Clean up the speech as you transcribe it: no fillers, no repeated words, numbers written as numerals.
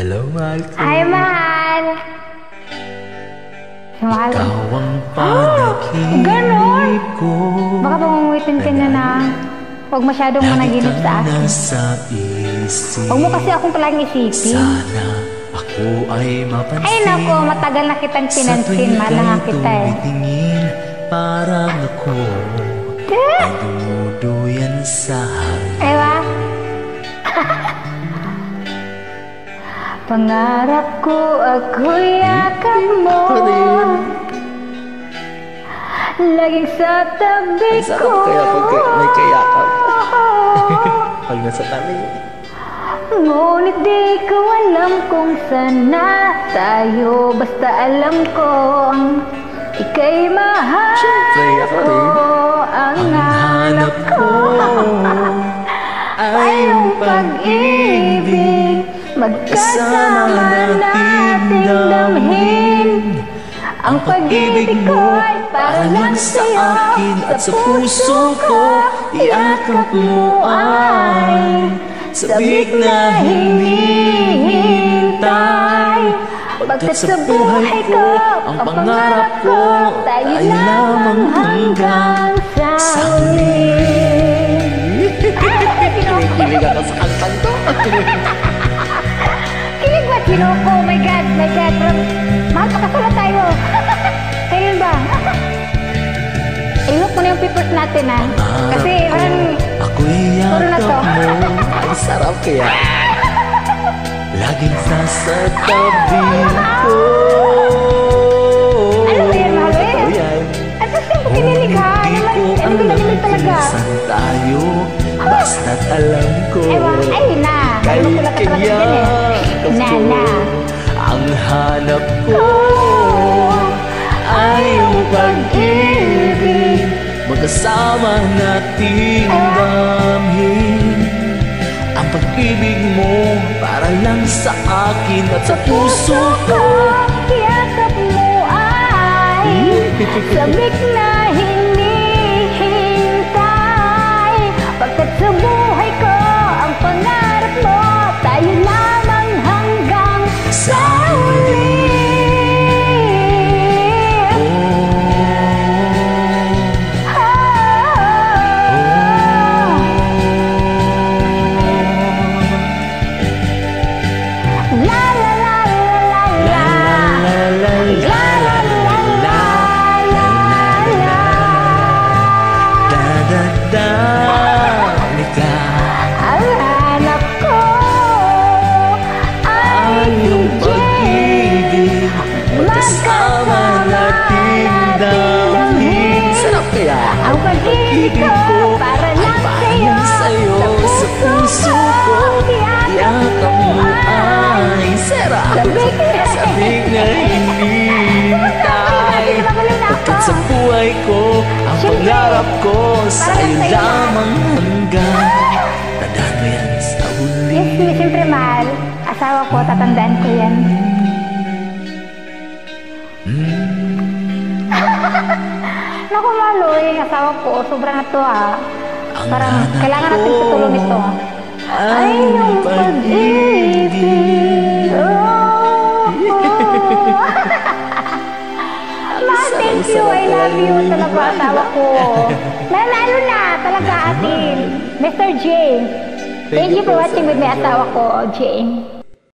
Hello, mahal ko. Hi, mahal! Mahal. Ikaw ang panaginip ko. Baka pangunguitin ka na na. Huwag masyadong managinip sa akin. Huwag mo kasi akong palaging isipin. Sana ako ay mapansin. Ay nako, matagal na kitang pinansin. Mahal na nga kita eh. Parang ako ay dumuduyan sa hangin. Ewa? Pangarap ko ako'y yakap mo. Laging sa tabi Ang sarap ko. kaya pag may kayakap. Pag nasa tabi. Ngunit di ko alam kung sana tayo. Basta alam kong ika'y mahal Siyempre, ako ko. rin. Ang hanap ko ay yung pag-ibig. Magkasama nating damhin. Ang pag-ibig ko'y para lang sa sa'yo. akin at sa puso ko. Iakap mo ay sabik na hinihintay. Pagkat sa buhay ko, ang pangarap ko, tayo lamang hanggang sa huli. Kinikilig ako sa kantang to. Kilig ba, Chinoco? Oh my God, my God. Mahal, pakasala tayo. Kailan ba? I-look mo na yung papers natin, ha? Kasi, ako'y puro na to. yakap mo. Ay, sarap kaya. Laging sasatabi ko. Ano ba yan, mahal? Totoo yan. At gusto ko kinilig, ha? Ano ba naman talaga? Saan tayo, basta't alam ko. Ewa, ay na. Kay Ano ko lang talaga dyan, eh. Na. Ang hanap ko ay yung pag-ibig. Magkasama nating damhin. Ang pag-ibig mo para lang sa akin at sa puso ko. Yakap mo ay sabik na hinihintay. Pagkat sa buhay ko, ang pangarap mo, tayo lamang hanggang sa huli. La la la la la la. La la la la la la. Da-da-da, nika. Ang hanap ko ay Yung si pag-ibig, magkasama nating damhin. Sarap kaya. ang pag-ibig ko para lang sa'yo. Sa puso ko. Yakap mo ay sarap. Sabik na hinihintay. Pagkat sa buhay ko, ang pangarap ko sa'yo lamang hanggang tandaan mo yan sa huli. Yes, siyempre mahal. Asawa ko, tatandaan ko yan. Naku, Maloy, asawa ko, sobra na to ah. Parang kailangan natin tutulong ito. Ay, yung pag-ibig. Ma, thank you. I love you. Talaga, asawa ko. Nanalo na, talaga atin. Mr. James. Thank you for watching with my asawa ko, James.